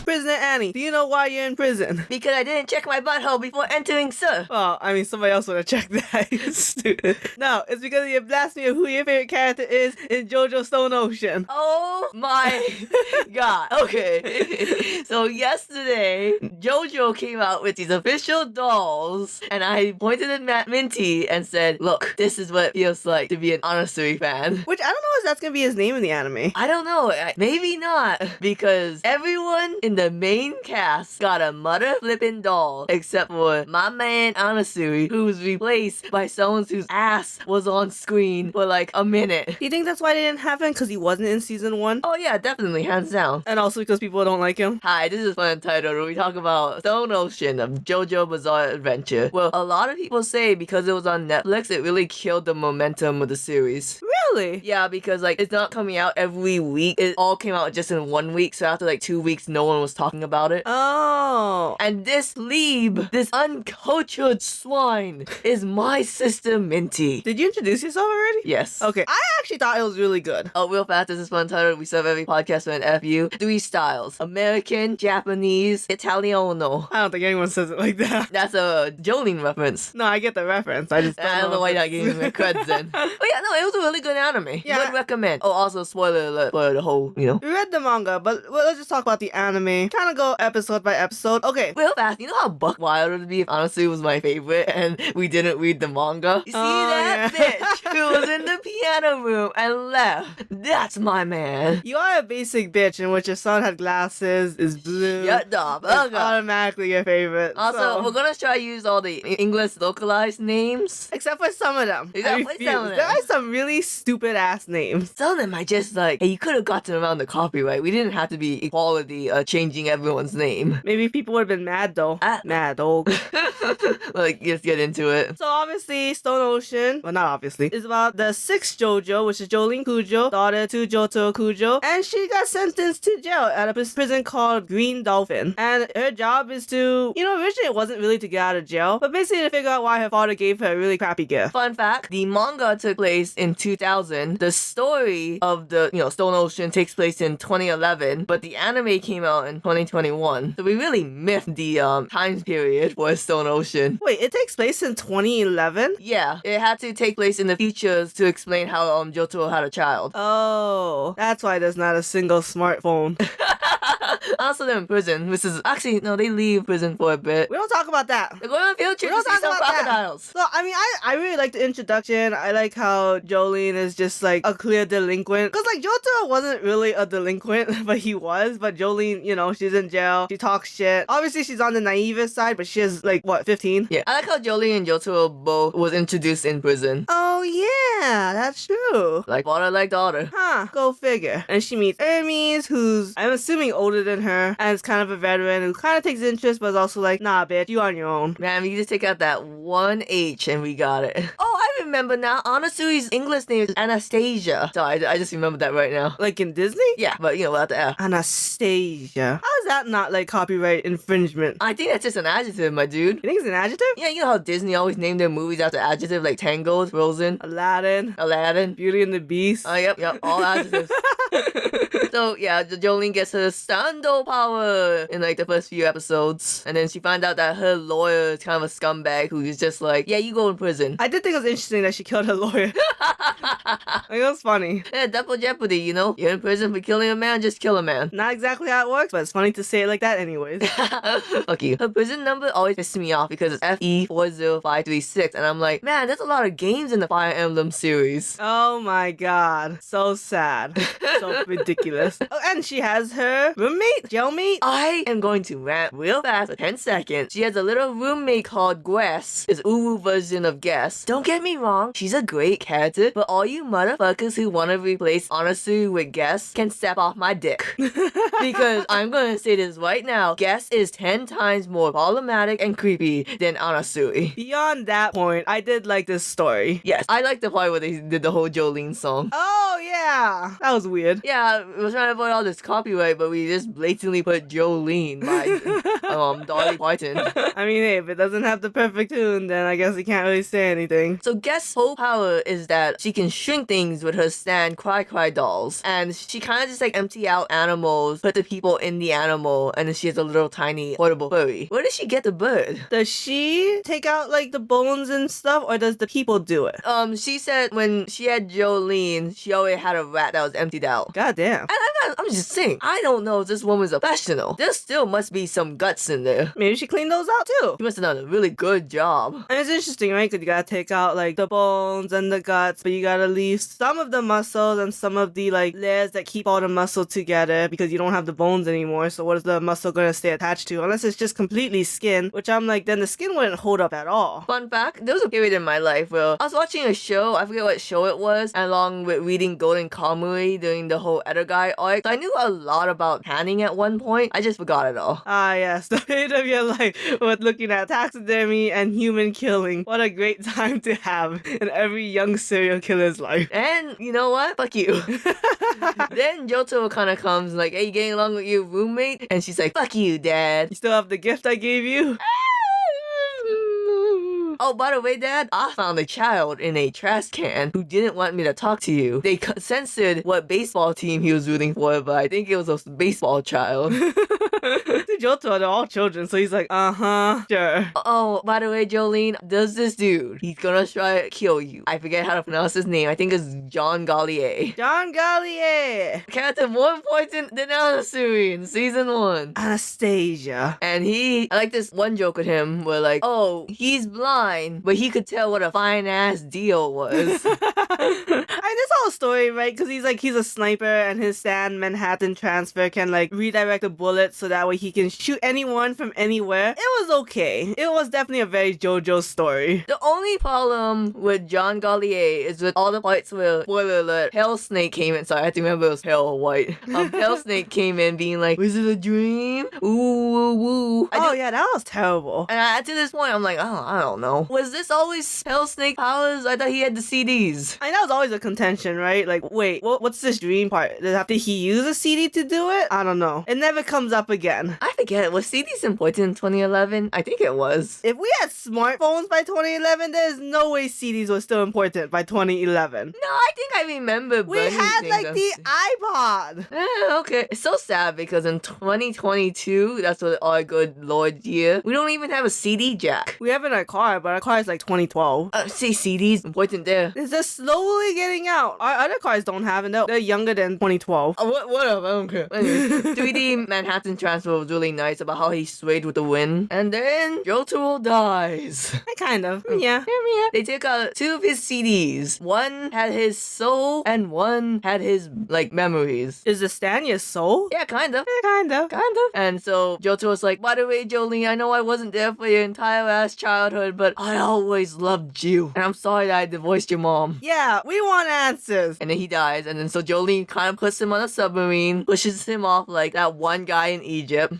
Prisoner Annie, do you know why you're in prison? Because I didn't check my butthole before entering, sir. Well, I mean, somebody else would have checked that. You stupid. No, it's because you blasted me of who your favorite character is in JoJo Stone Ocean. Oh my god. Okay. So yesterday, JoJo came out with these official dolls, and I pointed at Minty and said, look, this is what it feels like to be an Anasui fan. Which I don't know if that's gonna be his name in the anime. I don't know. Maybe not. Because everyone in the main cast got a mother flipping doll, except for my man Anasui, who was replaced by someone whose ass was on screen for like a minute. Do you think that's why they didn't have him? Because he wasn't in season 1? Oh yeah, definitely, hands down. And also because people don't like him? Hi, this is FunUntitled, where we talk about Stone Ocean of JoJo Bizarre Adventure. Well, a lot of people say because it was on Netflix, it really killed the momentum of the series. Really? Yeah, because like it's not coming out every week. It all came out just in 1 week, so after like 2 weeks, no one was talking about it. Oh. And this plebe, this uncultured swine, is my sister Minty. Did you introduce yourself already? Yes. Okay, I actually thought it was really good. Oh, real fast, this is FunUntitled. We serve every podcast with an FU. 3 styles: American, Japanese, Italiano. I don't think anyone says it like that. That's a Jolene reference. No, I get the reference. I just I don't know why you're not giving me creds then. But yeah, no, it was a really good anime. Yeah. Would recommend. Oh, also, spoiler alert for the whole, We read the manga, but let's just talk about the anime. Kind of go episode by episode. Okay. Real fast, you know how buck wild it would be if honestly was my favorite and we didn't read the manga? You see that bitch who was in the piano room and left? That's my man. You are a basic bitch in which your son had glasses, is blue. Shut up. It's automatically your favorite. Also, so. we're gonna try to use all the English localized names. Except for some of them. Except I for refuse. some of them. There are some really stupid ass names. Some of them I just like, hey, you could have gotten around the copyright. We didn't have to be equality changing everyone's name. Maybe people would have been mad though. Mad dog. Like, let's get into it. So obviously, Stone Ocean, well not obviously, is about the 6th JoJo, which is Jolene Kujo, daughter to Jotaro Kujo, and she got sentenced to jail at a prison called Green Dolphin. And her job is to, originally it wasn't really to get out of jail, but basically to figure out why her father gave her a really crappy gift. Fun fact, the manga took place in 2000. The story of the, Stone Ocean takes place in 2011, but the anime came out in 2021. So we really miffed the time period for Stone Ocean. Wait, it takes place in 2011? Yeah, it had to take place in the futures to explain how Jotaro had a child. Oh, that's why there's not a single smartphone. Also, they're in prison, which is actually no, they leave prison for a bit. We don't talk about that. They're going on a field trip to see some crocodiles. So, I mean, I really like the introduction. I like how Jolene is just like a clear delinquent. Because, like, Jotaro wasn't really a delinquent, but he was. But Jolene, she's in jail. She talks shit. Obviously, she's on the naive side, but she's like, what, 15? Yeah, I like how Jolene and Jotaro both was introduced in prison. Oh, yeah, that's true. Like father, like daughter. Huh, go figure. And she meets Hermes, who's, I'm assuming, older than her, and is kind of a veteran who kind of takes interest, but is also like, nah, bitch, you on your own. Man, we just take out that one H and we got it. Oh, I remember now. Anasui's English name is Anastasia. Sorry, I just remembered that right now. Like in Disney? Yeah, but without the F. Anastasia. How is that not like copyright infringement? I think that's just an adjective, my dude. You think it's an adjective? Yeah, you know how Disney always named their movies after adjectives like Tangled, Frozen, Aladdin, Beauty and the Beast. Oh, yep, all adjectives. So, yeah, Jolene gets her stando power in, like, the first few episodes. And then she finds out that her lawyer is kind of a scumbag who's just like, yeah, you go in prison. I did think it was interesting that she killed her lawyer. Like, it was funny. Yeah, double jeopardy, You're in prison for killing a man, just kill a man. Not exactly how it works, but it's funny to say it like that anyways. Fuck you. Her prison number always pisses me off because it's FE40536. And I'm like, man, there's a lot of games in the Fire Emblem series. Oh my god. So sad. So ridiculous. Oh, and she has her roommate, jailmate. I am going to rant real fast for 10 seconds. She has a little roommate called Guess. It's Uru version of Guess. Don't get me wrong, she's a great character, but all you motherfuckers who want to replace Anasui with Guess can step off my dick. Because I'm going to say this right now, Guess is 10 times more problematic and creepy than Anasui. Beyond that point, I did like this story. Yes, I like the part where they did the whole Jolene song. Oh yeah, that was weird. Yeah, we were trying to avoid all this copyright, but we just blatantly put Jolene. Dolly Parton. I mean, hey, if it doesn't have the perfect tune, then I guess you can't really say anything. So Guest's whole power is that she can shrink things with her stand cry dolls. And she kind of just like empty out animals, put the people in the animal, and then she has a little tiny portable furry. Where did she get the bird? Does she take out like the bones and stuff, or does the people do it? She said when she had Jolene, she already had a rat that was emptied out. God damn. And I'm just saying, I don't know if this woman's a professional. There still must be some guts in there. Maybe she cleaned those out too. She must have done a really good job. And it's interesting, right? Because you gotta take out like the bones and the guts, but you gotta leave some of the muscles and some of the like layers that keep all the muscle together because you don't have the bones anymore. So what is the muscle gonna stay attached to? Unless it's just completely skin, which I'm like, then the skin wouldn't hold up at all. Fun fact, there was a period in my life where I was watching a show, I forget what show it was, along with reading Golden Kamuy during the whole Edogai arc. So I knew a lot about tanning at one point. I just forgot it all. Ah, yes, the period of your life with looking at taxidermy and human killing. What a great time to have in every young serial killer's life. And you know what? Fuck you. Then Johto kind of comes like, hey, you getting along with your roommate? And she's like, fuck you, dad. You still have the gift I gave you? Oh, by the way, Dad, I found a child in a trash can who didn't want me to talk to you. They censored what baseball team he was rooting for, but I think it was a baseball child. Johto, they're all children, so he's like, sure. Oh, by the way, Jolene, there's this dude. He's gonna try to kill you. I forget how to pronounce his name. I think it's John Gallier. John Gallier! Character more important than Alasuri in season 1. Anastasia. And I like this one joke with him where like, oh, he's blind, but he could tell what a fine ass deal was. This whole story, right? Because he's a sniper and his Sand Manhattan transfer can like redirect the bullets so that way he can shoot anyone from anywhere. It was okay. It was definitely a very JoJo story. The only problem with John Gallier is with all the parts where, spoiler alert, Pale Snake came in. Sorry, I have to remember it was pale or white. Pale Snake came in being like, was it a dream? Ooh, woo, woo. Yeah, that was terrible. And to this point, I'm like, oh, I don't know. Was this always Pale Snake powers? I thought he had the CDs. I know that was always a contention, right? Like, wait, what's this dream part? Did he use a CD to do it? I don't know. It never comes up again. I forget. Was CDs important in 2011? I think it was. If we had smartphones by 2011, there's no way CDs were still important by 2011. No, I think I remember. We had like the iPod. Okay. It's so sad because in 2022, that's what our good Lord year, we don't even have a CD jack. We have it in our car, but our car is like 2012. Say CDs important there. It's just slowly getting out. Our other cars don't have it. They're younger than 2012. Whatever, I don't care. Anyway, 3D Manhattan Transfer was really nice about how he swayed with the wind. And then Johto dies. Kind of. Yeah. They took out 2 of his CDs. One had his soul and one had his like memories. Is the Stan your soul? Yeah, kind of. Kind of. And so Johto was like, by the way, Jolene, I know I wasn't there for your entire ass childhood, but I always loved you. And I'm sorry that I divorced your mom. Yeah, we want answers. And then he dies. And then so Jolene kind of puts him on a submarine, pushes him off like that one guy in Egypt.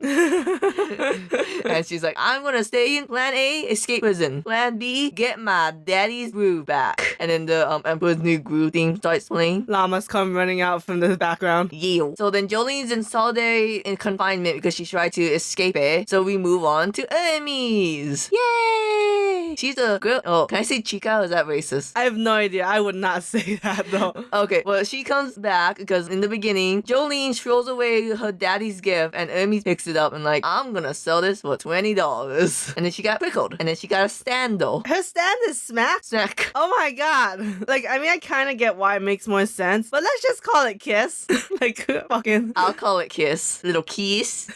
And she's like, I'm gonna stay in Plan A, escape prison. Plan B, get my daddy's groove back. And then the Emperor's New Groove theme starts playing. Llamas come running out from the background. Yeah. So then Jolene's in solitary confinement because she tried to escape it. So we move on to Hermes. Yay! She's a girl. Oh, can I say chica or is that racist? I have no idea. I would not say that though. Okay, well, she comes back because in the beginning, Jolene throws away her daddy's gift and Hermes picks it up and like, I'm gonna sell this for $20. And then she got prickled. And then she got a stand though. Her stand is smack? Snack. Oh my god. Like, I mean, I kind of get why it makes more sense, but let's just call it kiss. Like, fucking. I'll call it kiss. Little kiss.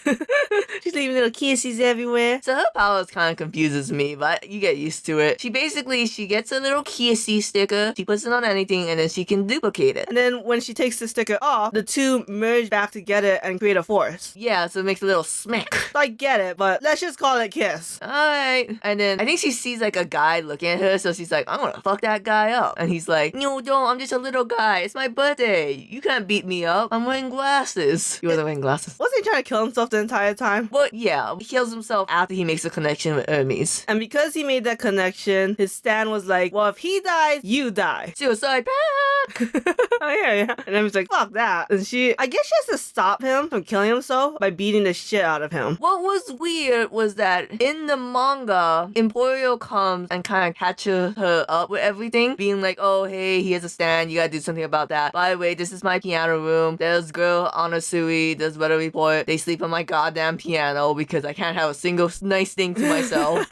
She's leaving little kisses everywhere. So her powers kind of confuses me, but you get used to it. She gets a little kissy sticker, she puts it on anything, and then she can duplicate it. And then when she takes the sticker off, the two merge back together and create a force. Yeah, so it makes a little smack. I get it, but let's just call it kiss. Alright. And then I think she sees like a guy looking at her, so she's like, I'm gonna fuck that guy up. And he's like, no, don't, I'm just a little guy. It's my birthday. You can't beat me up. I'm wearing glasses. He wasn't wearing glasses. Wasn't he trying to kill himself the entire time? Well, yeah, he kills himself after he makes a connection with Hermes. And because he made that connection, his stand was like, well, if he dies, you die. Suicide pact! Oh yeah. And then he's like, fuck that. And I guess she has to stop him from killing himself by beating the shit out of him. What was weird was that in the manga, Emporio comes and kind of catches her up with everything, being like, oh, hey, he has a stand, you gotta do something about that. By the way, this is my piano room. There's girl Anasui, does weather report. They sleep on my goddamn piano because I can't have a single nice thing to myself.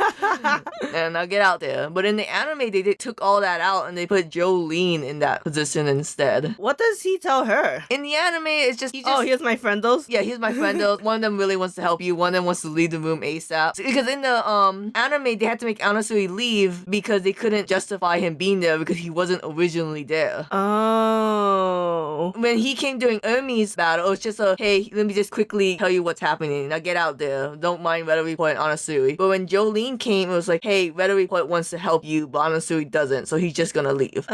And I'll get out there. But in the anime, they took all that out and they put Jolene in that position instead. What does he tell her? In the anime, it's just... Oh, here's my friendos? Yeah, here's my friendos. One of them really wants to help you. One of them wants to leave the room ASAP. Because in the anime, they had to make Anasui leave because they couldn't justify him being there because he wasn't originally there. Oh. When he came during Ermi's battle, it was just a, hey, let me just quickly tell you what's happening. Now get out there. Don't mind Weather Report and Anasui. But when Jolene came, it was like, hey, Weather Report wants to help you, but Anasui doesn't, so he's just gonna leave.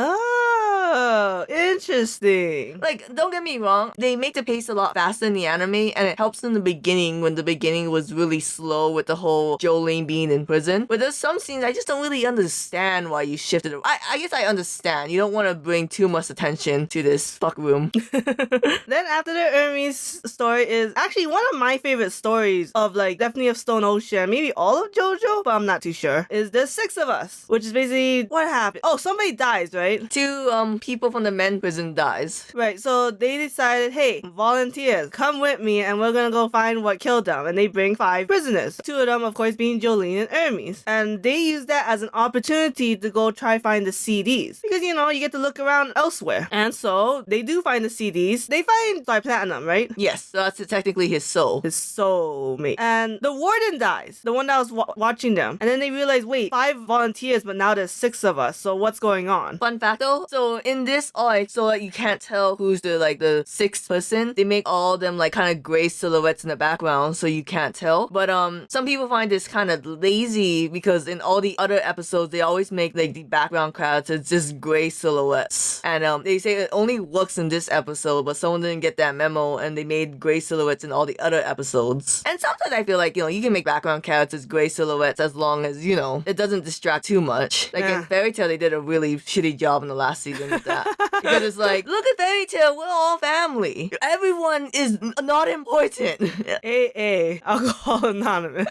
Oh, interesting. Like, don't get me wrong, they make the pace a lot faster in the anime, and it helps in the beginning when the beginning was really slow with the whole Jolene being in prison. But there's some scenes I just don't really understand why you shifted it. I guess I understand. You don't want to bring too much attention to this fuck room. Then after the Hermes story is actually one of my favorite stories of like definitely of Stone Ocean, maybe all of JoJo, but I'm not too sure. Is there's 6 of us, which is basically what happened. Oh, somebody dies, right? 2 people from the men's prison dies. Right, so they decided, hey, volunteers, come with me and we're gonna go find what killed them. And they bring 5 prisoners. 2 of them, of course, being Jolene and Hermes. And they use that as an opportunity to go try find the CDs. Because, you know, you get to look around elsewhere. And so they do find the CDs. They find Platinum, right? Yes, so that's technically his soul. His soulmate. And the warden dies, the one that was watching them. And then they realize, wait, 5 volunteers, but now there's 6 of us. So what's going on? Fun fact though, so in this arc, so that you can't tell who's the 6th person, they make all of them like kind of gray silhouettes in the background, so you can't tell. But some people find this kind of lazy because in all the other episodes, they always make like the background characters just gray silhouettes. And they say it only works in this episode, but someone didn't get that memo and they made gray silhouettes in all the other episodes. And sometimes I feel like, you know, you can make background characters gray silhouettes as long as, you know, it doesn't distract too much. Like in Fairy Tail, they did a really shitty job in the last season with that. Because it's like, look at Fairy Tail, we're all family. Everyone is not important. AA, Alcohol Anonymous.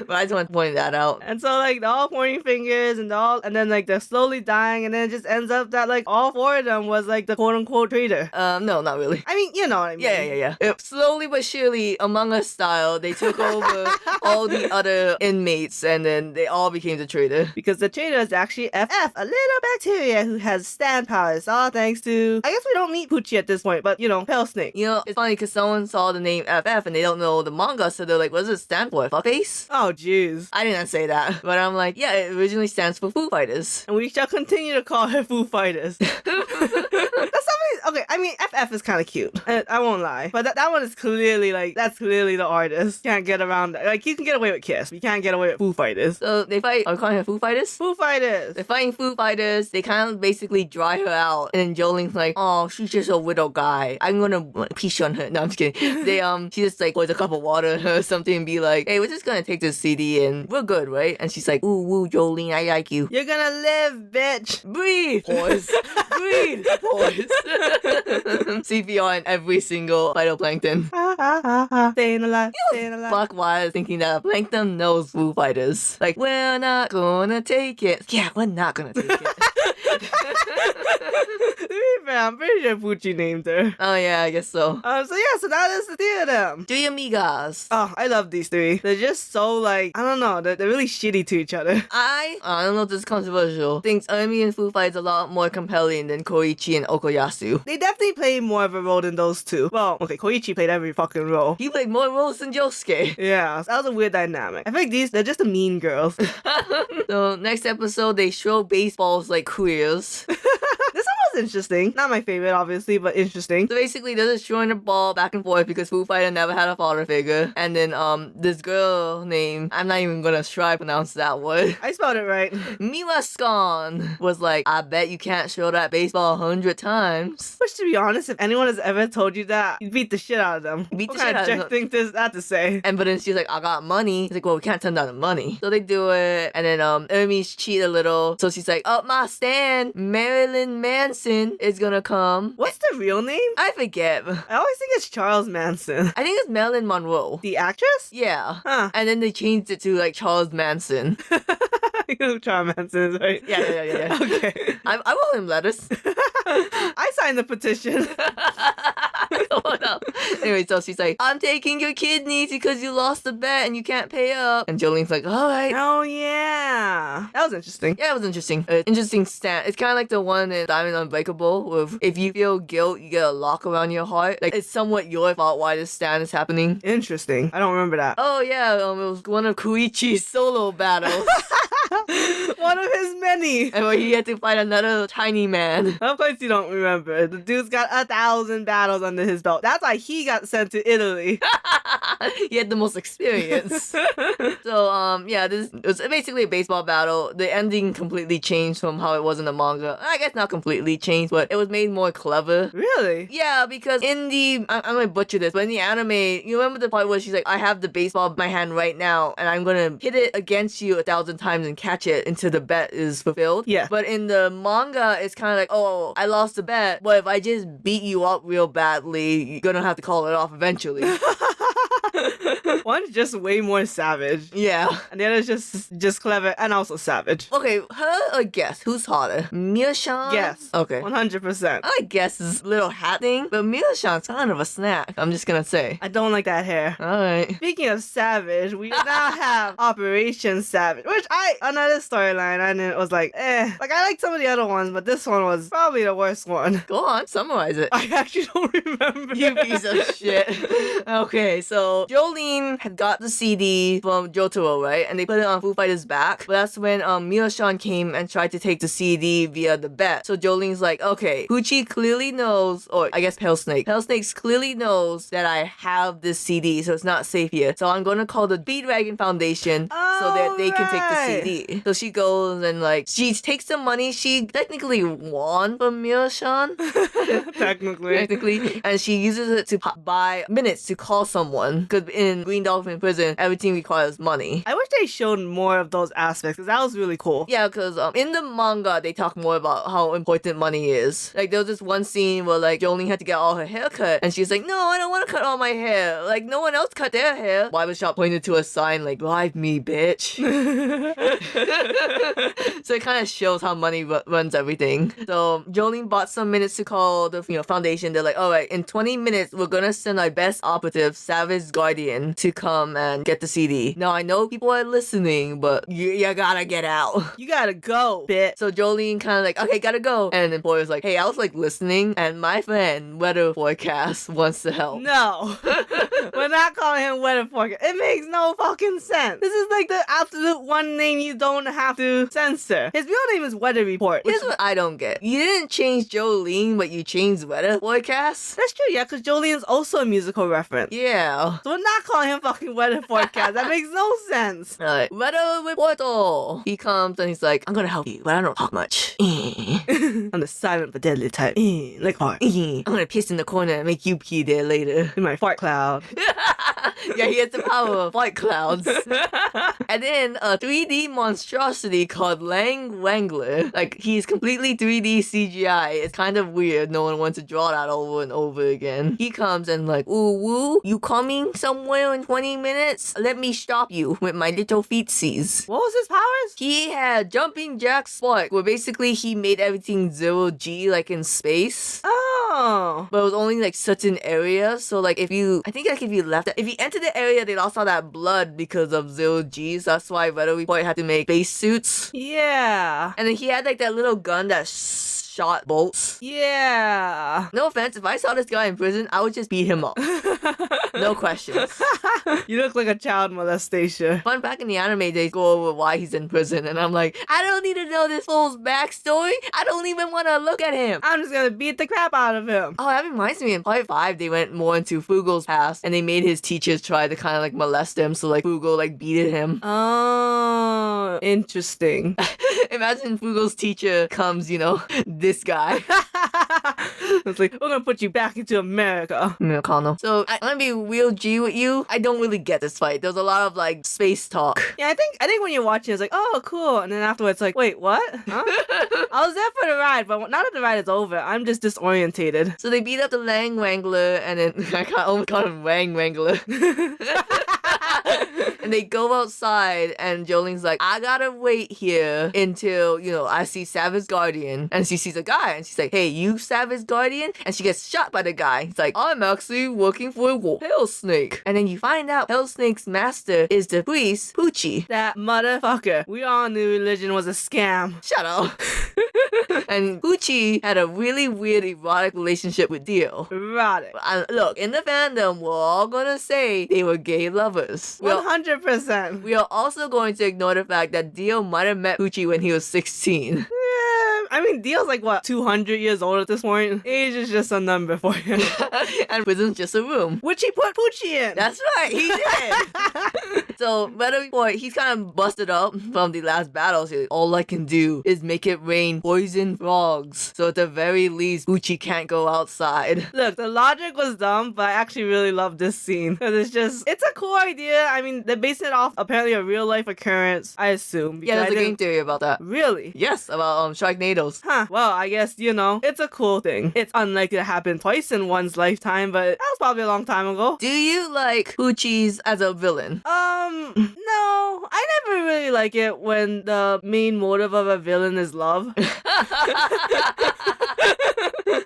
But I just want to point that out. And so like they're all pointing fingers and then like they're slowly dying, and then it just ends up that like all 4 of them was like the quote unquote traitor. No, not really. I mean, you know what I mean. Yeah. Slowly but surely, Among Us style, they took over all the other inmates and then they all became the traitor. Because the traitor is actually FF, a little bacteria who has stand powers, all thanks to, I guess we don't meet Poochie at this point, but you know, Pale Snake. You know, it's funny because someone saw the name FF and they don't know the manga, so they're like, what does it stand for? Fuckface? Oh, jeez. I didn't say that, but I'm like, yeah, it originally stands for Foo Fighters. And we shall continue to call her Foo Fighters. Okay, I mean, FF is kind of cute. I won't lie. But that one is clearly, like, that's clearly the artist. Can't get around that. Like, you can get away with Kiss, but you can't get away with Foo Fighters. So they fight, are we calling her Foo Fighters? Foo Fighters! They're fighting Foo Fighters. They kind of basically dry her out. And then Jolene's like, oh, she's just a widow guy. I'm gonna piss on her. No, I'm just kidding. She just, like, pours a cup of water or something and be like, hey, we're just gonna take this CD and we're good, right? And she's like, ooh, woo, Jolene, I like you. You're gonna live, bitch! Breathe! Pause. Breathe! Pause. CPR in every single phytoplankton. Staying alive, staying alive. Fuck why I was thinking that Plankton knows Foo Fighters. Like, we're not gonna take it. Yeah, we're not gonna take it. To be fair, I'm pretty sure Poochie named her. Oh yeah, I guess so. So that is the 3 of them. 3 amigas. Oh, I love these 3. They're just so like, I don't know, they're really shitty to each other. I don't know if this is controversial, thinks Ermi and Foo Fighters a lot more compelling than Koichi and Okoyasu. They definitely play more of a role than those 2. Well, okay, Koichi played every fucking role. He played more roles than Josuke. Yeah, that was a weird dynamic. I feel like they're just the mean girls. So next episode, they throw baseballs like queers. This one was interesting. Not my favorite, obviously, but interesting. So basically, they're just throwing the ball back and forth because Foo Fighter never had a father figure. And then this girl named, I'm not even gonna try to pronounce that word. I spelled it right. Miwascon was like, I bet you can't throw that baseball 100 times. Which, to be honest, if anyone has ever told you that, you beat the shit out of them. Beat what the kind shit of out of jerk thing does that to say? And but then she's like, I got money. He's like, well, we can't turn down the money. So they do it. And then Ermi's cheat a little. So she's like, up my stand, Marilyn Manson. Manson is gonna come. What's the real name? I forget. I always think it's Charles Manson. I think it's Marilyn Monroe. The actress? Yeah. Huh. And then they changed it to like Charles Manson. You know who Charles Manson is, right? Yeah. Okay. I wrote him letters. I signed the petition. Hold up. Anyway, so she's like, I'm taking your kidneys because you lost the bet and you can't pay up. And Jolene's like, all right. Oh, yeah. That was interesting. Yeah, it was interesting. Interesting stand. It's kind of like the one in Diamond Unbreakable, with if you feel guilt, you get a lock around your heart. Like, it's somewhat your fault why this stand is happening. Interesting. I don't remember that. Oh, yeah, it was one of Koichi's solo battles. One of his many. And where he had to fight another tiny man. Of course you don't remember. The dude's got 1,000 battles under his belt. That's why he got sent to Italy. He had the most experience. So, yeah, this was basically a baseball battle. The ending completely changed from how it was in the manga. I guess not completely changed, but it was made more clever. Really? Yeah, because in the... I'm gonna butcher this, but in the anime, you remember the part where she's like, I have the baseball in my hand right now, and I'm gonna hit it against you 1,000 times and catch it until the bet is fulfilled. Yeah. But in the manga, it's kind of like, oh, I lost the bet, but if I just beat you up real badly, you're gonna have to call it off eventually. One's just way more savage. Yeah. And the other's just clever and also savage. Okay, her or Guess? Who's hotter? Mia-chan? Yes. Okay. 100%. I like Guess's little hat thing, but Mia-chan's kind of a snack, I'm just gonna say. I don't like that hair. Alright. Speaking of savage, we now have Operation Savage, which another storyline, and it was like, Like, I like some of the other ones, but this one was probably the worst one. Go on, summarize it. I actually don't remember. You piece of shit. Okay, so Jolene had got the CD from Jotaro, right? And they put it on Foo Fighters' back. But that's when Mia-chan came and tried to take the CD via the bet. So Jolene's like, okay, Pucci clearly knows, or I guess Pale Snake. Pale Snakes clearly knows that I have this CD, so it's not safe here. So I'm going to call the Speedwagon Foundation so that they can take the CD. So she goes and like, she takes the money. She technically won from Mia-chan. Technically. And she uses it to buy minutes to call someone. Because in Green Dolphin prison, everything requires money. I wish they showed more of those aspects, because that was really cool. Yeah, because in the manga, they talk more about how important money is. Like, there was this one scene where, like, Jolene had to get all her hair cut, and she's like, no, I don't want to cut all my hair. Like, no one else cut their hair. Barbershop pointed to a sign, like, bribe me, bitch. So it kind of shows how money runs everything. So Jolene bought some minutes to call the foundation. They're like, all right, in 20 minutes, we're gonna send our best operative, Savage Guardian, to come and get the CD. Now, I know people are listening, but you gotta get out. You gotta go, bitch. So Jolene kind of like, okay, gotta go. And the boy was like, hey, I was like listening, and my friend, Weather Forecast, wants to help. No. We're not calling him Weather Forecast. It makes no fucking sense. This is like the absolute one name you don't have to censor. His real name is Weather Report. Here's what I don't get. You didn't change Jolene, but you changed Weather Forecast? That's true, yeah, because Jolene's also a musical reference. Yeah. So we're not calling him fucking Weather Forecast. That makes no sense. Alright, Weather Reporter. He comes and he's like, I'm gonna help you, but I don't talk much. I'm the silent but deadly type. Like hard. I'm gonna piss in the corner and make you pee there later. In my fart cloud. Yeah, he has the power of white clouds. And then a 3D monstrosity called Lang Wangler. Like, he's completely 3D CGI. It's kind of weird. No one wants to draw that over and over again. He comes and like, ooh woo, you coming somewhere in 20 minutes? Let me stop you with my little feetsies. What was his powers? He had Jumping Jack Spark, where basically he made everything 0G, like in space. Oh. But it was only like certain areas. So like if you entered the area, they lost all that blood because of 0G. So that's why Weather Report had to make space suits. Yeah. And then he had like that little gun that shot bolts. Yeah. No offense, if I saw this guy in prison, I would just beat him up. No questions. You look like a child molestation. Fun fact, in the anime, they go over why he's in prison, and I'm like, I don't need to know this fool's backstory. I don't even want to look at him. I'm just gonna beat the crap out of him. Oh, that reminds me, in part 5, they went more into Fugo's past, and they made his teachers try to kind of like molest him, so like Fugo like beated him. Oh, interesting. Imagine Fugo's teacher comes, this guy. It's like, we're gonna put you back into America. Americano. So I'm gonna be real G with you. I don't really get this fight. There's a lot of like space talk. Yeah, I think when you're watching, it's like, oh, cool. And then afterwards, like, wait, what? Huh? I was there for the ride, but now that the ride is over, I'm just disorientated. So they beat up the Lang Wrangler, and then I almost call him Wang Wrangler. And they go outside, and Jolene's like, I gotta wait here until, I see Savage Guardian. And she sees a guy, and she's like, hey, you Savage Guardian? And she gets shot by the guy. He's like, I'm actually working for Hell Snake. And then you find out Hell Snake's master is the priest, Poochie. That motherfucker. We all knew religion was a scam. Shut up. And Poochie had a really weird erotic relationship with Dio. Erotic. Look, in the fandom, we're all gonna say they were gay lovers. 100%. We are also going to ignore the fact that Dio might have met Poochie when he was 16. Yeah, I mean, Dio's like, what, 200 years old at this point? Age is just a number for him. And prison's just a room. Which he put Poochie in. That's right, he did. So, better before he's kind of busted up from the last battles. All I can do is make it rain poison frogs. So at the very least, Poochie can't go outside. Look, the logic was dumb, but I actually really love this scene. Because it's a cool idea. I mean, they're basing it off apparently a real life occurrence, I assume. Yeah, there's a game theory about that. Really? Yes, about Sharknadoes. Huh. Well, I guess, it's a cool thing. It's unlikely to happen twice in one's lifetime, but that was probably a long time ago. Do you like Poochie's as a villain? No. I never really like it when the main motive of a villain is love.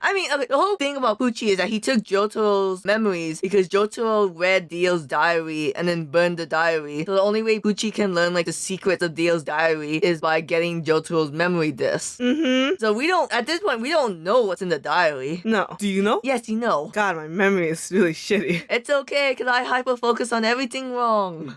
I mean, okay, the whole thing about Poochie is that he took Jotaro's memories because Jotaro read Dio's diary and then burned the diary. So the only way Poochie can learn like the secrets of Dio's diary is by getting Jotaro's memory disc. Mm-hmm. So at this point, we don't know what's in the diary. No. Do you know? Yes, you know. God, my memory is really shitty. It's okay, because I hyper-focus on everything wrong.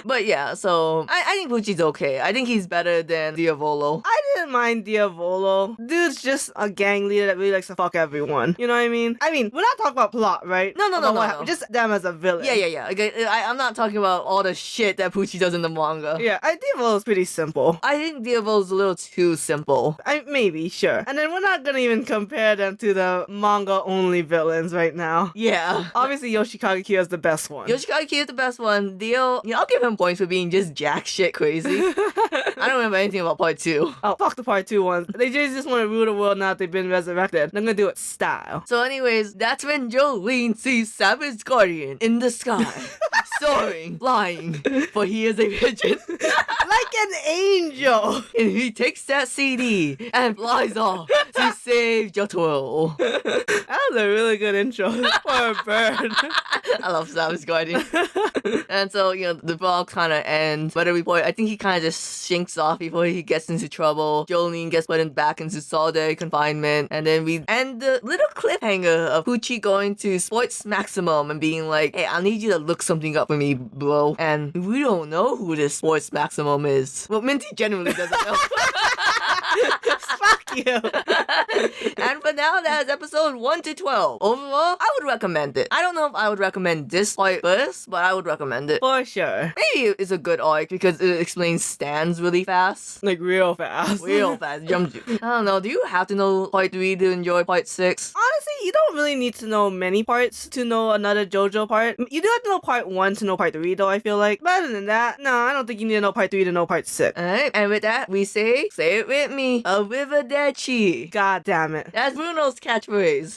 But yeah, so I think Poochie's okay. I think he's better than Diavolo. I didn't mind Diavolo. Dude's just a gang leader that really likes to fuck everyone. You know what I mean? I mean, we're not talking about plot, right? No. Just them as a villain. Yeah. Okay, I'm not talking about all the shit that Poochie does in the manga. Yeah, Diavolo's pretty simple. I think Diavolo's a little too simple. Maybe, sure. And then we're not gonna even compare them to the manga-only villains right now. Yeah. Obviously, Yoshikage Kyo is the best one. Yoshikage Kyo is the best one. Dio, I'll give him points for being just jack shit crazy. I don't remember anything about part 2. Oh, fuck the part 2 ones. They just want to rule the world now that they've been resurrected. They're gonna do it style. So anyways, that's when Jolene sees Savage Guardian in the sky, soaring, flying, for he is a pigeon. Like an angel! And he takes that CD and flies off to save Jotaro. That was a really good intro for a bird. I love Savage Guardian. And so, the vlog kind of ends. But I think he kind of just shinks off before he gets into trouble. Jolene gets put back into solitary confinement. And then we end the little cliffhanger of Poochie going to Sports Maximum and being like, hey, I need you to look something up for me, bro. And we don't know who this Sports Maximum is. Well, Minty generally doesn't know. Fuck you. And for now, that is episode 1 to 12. Overall, I would recommend it. I don't know if I would recommend this part first, but I would recommend it. For sure. Maybe it's a good arc because it explains stands really fast. Like real fast. Real fast. Jump. I don't know. Do you have to know part 3 to enjoy part 6? Honestly, you don't really need to know many parts to know another JoJo part. You do have to know part 1 to know part 3 though, I feel like. But other than that, no, I don't think you need to know part 3 to know part 6. Alright, and with that, we say it with me, Arrivederci. God damn it. That's Bruno's catchphrase.